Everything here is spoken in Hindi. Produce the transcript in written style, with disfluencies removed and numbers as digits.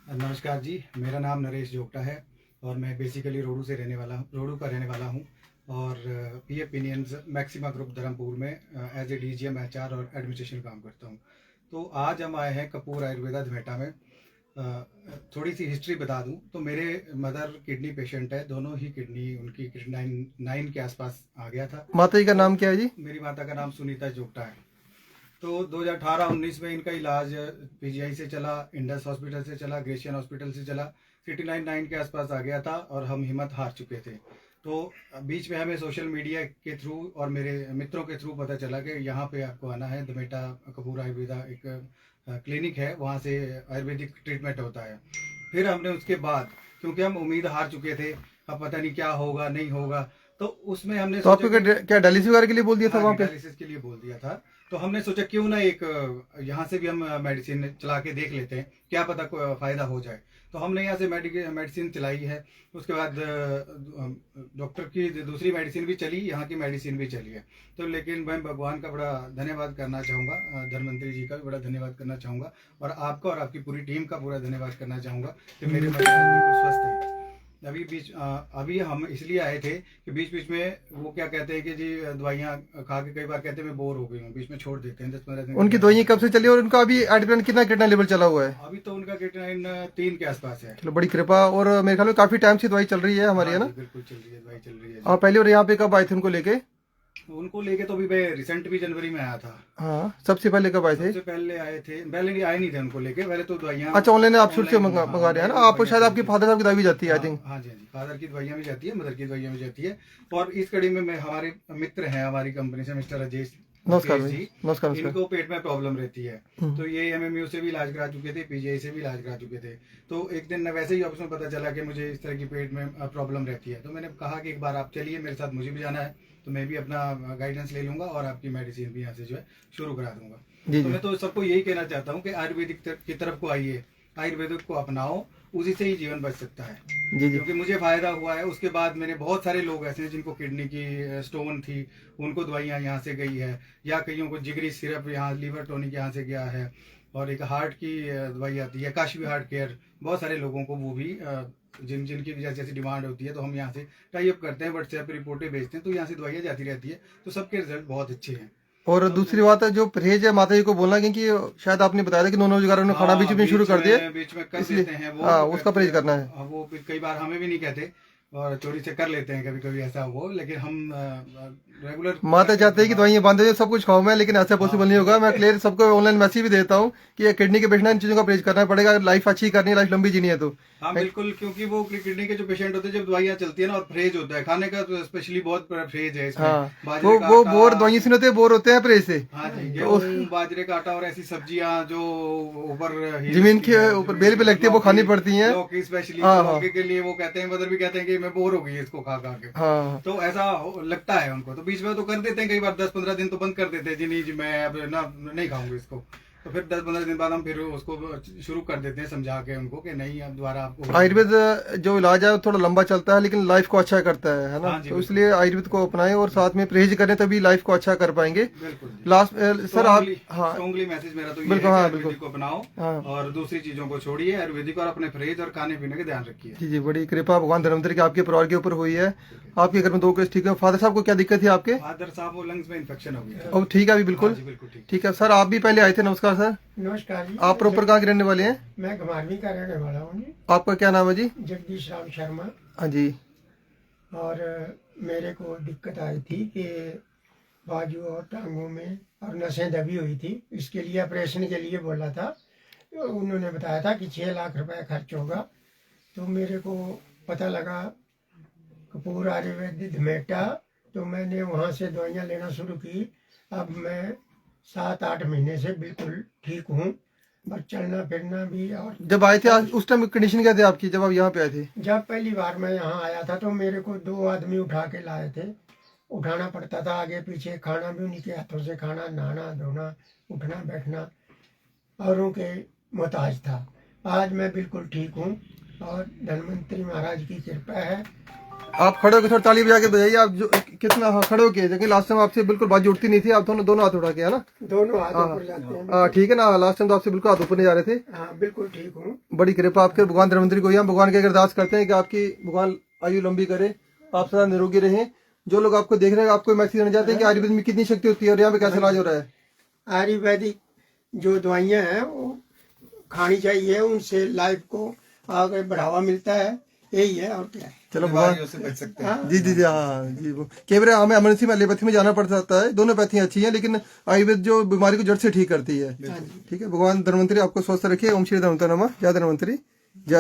नमस्कार जी, मेरा नाम नरेश जोगटा है और मैं बेसिकली रोडू का रहने वाला हूँ और P opinions maxima group Dharampur में एज ए डीजीएम एचआर और एडमिनिस्ट्रेशन काम करता हूँ। तो आज हम आए हैं कपूर आयुर्वेदा धमेटा में। थोड़ी सी हिस्ट्री बता दूं तो मेरे मदर किडनी पेशेंट है, दोनों ही किडनी उनकी 9 के आसपास आ गया था। माता जी का नाम क्या है जी? मेरी माता का नाम सुनीता जोगटा है। तो 2018-19 में इनका इलाज पीजीआई से चला, इंडस हॉस्पिटल से चला, ग्रेशियन हॉस्पिटल से चला, सिटी 9 के आसपास आ गया था और हम हिम्मत हार चुके थे। तो बीच में हमें सोशल मीडिया के थ्रू और मेरे मित्रों के थ्रू पता चला कि यहाँ पे आपको आना है, धमेटा कपूर आयुर्वेदा एक क्लिनिक है, वहाँ से आयुर्वेदिक ट्रीटमेंट होता है। फिर हमने उसके बाद, क्योंकि हम उम्मीद हार चुके थे, अब पता नहीं क्या होगा नहीं होगा, तो उसमें हमने तो आपको क्या डायलिसिस वगैरह के लिए बोल दिया था? हाँ, वहाँ पे डायलिसिस के लिए बोल दिया था। तो हमने सोचा क्यों ना एक यहाँ से भी हम मेडिसिन चला के देख लेते हैं, क्या पता कोई फायदा हो जाए। तो हमने यहाँ से मेडिसिन चलाई है। उसके बाद डॉक्टर की दूसरी मेडिसिन भी चली, यहाँ की मेडिसिन भी चली है। तो लेकिन मैं भगवान का बड़ा धन्यवाद करना चाहूँगा, धर्ममंत्री जी का भी बड़ा धन्यवाद करना चाहूँगा और आपका और आपकी पूरी टीम का पूरा धन्यवाद करना चाहूँगा कि मेरे मरीज बिल्कुल स्वस्थ है। अभी हम इसलिए आए थे कि बीच बीच में वो क्या कहते हैं कि जी दवाइयाँ खा के कई बार कहते हैं मैं बोर हो गई हूँ, बीच में छोड़ देते हैं 10-15 दिन। उनकी दवाइयाँ कब से चली और उनका अभी एडिप्लान कितना कितना लेवल चला हुआ है? अभी तो उनका क्रिएटिनिन 3 के आसपास है। चलो, बड़ी कृपा। और मेरे ख्याल में काफी टाइम से दवाई चल रही है हमारी, है ना? बिल्कुल चल रही है, दवाई चल रही है। हाँ, पहले और यहाँ पे कब आए थे उनको लेके? उनको लेके तो अभी मैं रिसेंट भी जनवरी में आया था। हाँ, सबसे पहले कब आए थे? सबसे पहले आए थे, पहले नहीं आए नहीं थे उनको लेके, पहले तो दवाइयाँ। अच्छा, ऑनलाइन आप शुरू से मंगा रहे हैं ना आप? शायद आपके फादर साहब की दवाई भी जाती है, आई थिंक। हाँ जी, हाँ जी, फादर की दवाइयाँ भी जाती है, मदर की दवाइयाँ भी जाती है। और इस कड़ी में मैं हमारे मित्र हैं हमारी कंपनी से, मिस्टर राजेश नमस्कार जी, नमस्कार। इनको पेट में प्रॉब्लम रहती है। तो ये एमएमयू से भी इलाज करा चुके थे, पीजीआई से भी इलाज करा चुके थे। तो एक दिन वैसे ही ऑफिस में पता चला कि मुझे इस तरह की पेट में प्रॉब्लम रहती है। तो मैंने कहा कि एक बार आप चलिए मेरे साथ, मुझे भी जाना है, तो मैं भी अपना गाइडेंस ले लूंगा और आपकी मेडिसिन भी यहाँ से जो है शुरू करा दूंगा। तो मैं तो सबको यही कहना चाहता हूँ कि आयुर्वेदिक की तरफ को आइए, आयुर्वेदिक को अपनाओ, उसी से ही जीवन बच सकता है। क्योंकि मुझे फायदा हुआ है। उसके बाद मैंने बहुत सारे लोग ऐसे हैं जिनको किडनी की स्टोन थी, उनको दवाइयाँ यहाँ से गई है, या कईयों को जिगरी सिरप यहाँ लीवर टॉनिक यहाँ से गया है, और एक हार्ट की दवाई आती है काशी हार्ट केयर, बहुत सारे लोगों को वो भी जिनकी भी जैसी डिमांड होती है तो हम यहाँ से टाई अप करते हैं, व्हाट्सएप पे रिपोर्टें भेजते हैं, तो यहाँ से दवाइयाँ जाती रहती है। तो सबके रिजल्ट बहुत अच्छे हैं। और दूसरी बात है जो परहेज है, माता जी को बोलना, क्योंकि शायद आपने बताया था कि नॉन वेज उन्होंने खाना बीच में शुरू कर दिया, बीच में कर देते हैं वो। हाँ, उसका परहेज करना है। वो कई बार हमें भी नहीं कहते और चोरी से कर लेते हैं कभी कभी ऐसा हो, लेकिन हम रेगुलर। माता चाहते हैं कि दवाइयाँ बंद हो जाए, सब कुछ खाऊं मैं, लेकिन ऐसा पॉसिबल नहीं होगा। मैं क्लियर सबको ऑनलाइन मैसेज भी देता हूँ कि ये किडनी के पेशेंट इन चीजों का परहेज करना पड़ेगा, लाइफ अच्छी करनी है, लाइफ लंबी जीनी है। तो हाँ बिल्कुल, क्योंकि वो किडनी के जो पेशेंट होते हैं, जब दवाइयाँ चलती है ना और परहेज होता है खाने का, तो स्पेशली बहुत परहेज है इसमें। हाँ, वो बोर दवाइयाँ से होते हैं, बोर होते हैं परहेज से। हाँ जी, गेहूं बाजरे का आटा और ऐसी सब्जियां जो ऊपर जमीन के ऊपर बेल पे लगती है वो खानी पड़ती है। लौकी स्पेशली लौकी के लिए वो कहते हैं, मदर भी कहते हैं कि मैं बोर हो गई इसको खा खा के। हाँ, तो ऐसा लगता है उनको, तो बीच में तो कर देते हैं, कई बार 10-15 दिन तो बंद कर देते हैं जी, नहीं जी मैं अब ना नहीं खाऊंगी इसको। तो फिर 10-15 दिन बाद हम फिर उसको शुरू कर देते हैं, समझा के उनको कि नहीं अब दोबारा आपको। आयुर्वेद जो इलाज है वो थोड़ा लंबा चलता है, लेकिन लाइफ को अच्छा करता है ना? हाँ तो इसलिए आयुर्वेद को अपनाएं और साथ में परहेज करें, तभी लाइफ को अच्छा कर पाएंगे। बिल्कुल लास्ट सर आप, हाँ स्ट्रॉन्गली मैसेज मेरा तो ये बिल्कुल, है कि हाँ आयुर्वेदिक को अपनाओ और दूसरी चीजों को छोड़िए, आयुर्वेदिक और अपने परहेज और खाने पीने का ध्यान रखिए। जी जी, बड़ी कृपा भगवान धर्मंतरी की आपके परिवार के ऊपर हुई है। आपके घर में 2 केस ठीक है। फादर साहब को क्या दिक्कत थी आपके? फादर साहब वो लंग्स में इन्फेक्शन हो गया। अब ठीक है अभी? बिल्कुल बिल्कुल ठीक है। सर आप भी पहले आए थे, नमस्कार सर। नमस्कार जी। आप प्रॉपर कहाँ के रहने वाले हैं? मैं घुमारवी का रहने वाला हूँ जी। आपका क्या नाम है जी? जगदीश राम शर्मा। हाँ जी। और मेरे को दिक्कत आई थी कि बाजू और टांगों में और नसें दबी हुई थी, इसके लिए ऑपरेशन के लिए बोला था। तो उन्होंने बताया था कि 6 लाख रुपए खर्च होगा। तो मेरे को पता लगा कपूर आयुर्वेद धमेटा, तो मैंने वहाँ से दवाइयाँ लेना शुरू की। अब मैं 7-8 महीने से बिल्कुल ठीक हूँ, बस चलना फिरना भी। और जब आए थे उस टाइम कंडीशन क्या थी आपकी जब आप यहाँ पे आए थे? जब पहली बार मैं यहाँ आया था तो मेरे को 2 आदमी उठा के लाए थे, उठाना पड़ता था आगे पीछे, खाना भी उन्हीं के हाथों से खाना, नहाना धोना, उठना बैठना, औरों के मोहताज था। आज मैं बिल्कुल ठीक हूँ और धन्वंतरी महाराज की कृपा है। आप खड़े होकर थोड़ा ताली बजा के बजाइए। आप जो कितना, हाँ खड़े होके, लेकिन लास्ट टाइम आपसे बिल्कुल बाजू उठती नहीं थी, आप दोनों हाथ उठा के, है ना? दोनों हाथ ऊपर जाते हैं। हाँ ठीक है ना, लास्ट टाइम तो आपसे बिल्कुल हाथ ऊपर नहीं जा रहे थे। हाँ बिल्कुल ठीक हूँ। बड़ी कृपा आपके भगवान धन्वंतरी को, हम भगवान की अरदास करते हैं कि आपकी भगवान आयु लंबी करे, आप सदा निरोगी रहें। जो लोग आपको देख रहे हैं, आपको मैसेज देना चाहते हैं कि आयुर्वेद में कितनी शक्ति होती है और यहाँ पे कैसे इलाज हो रहा है? आयुर्वेदिक जो दवाइयाँ हैं वो खानी चाहिए, उनसे लाइफ को आगे बढ़ावा मिलता है, यही है और क्या है। चलो भगवान बीमारियों से बच सकते हैं। जी जी जी, हाँ जी। वो केवल हमें एमरजेंसी में एलोपैथी में जाना पड़ सकता है, दोनों पैथी अच्छी हैं, लेकिन आयुर्वेद जो बीमारी को जड़ से ठीक करती है। ठीक है, भगवान धन्वंतरी आपको स्वस्थ रखिए। ओम श्री धन्वंतरी नमः। जय धन्वंतरी।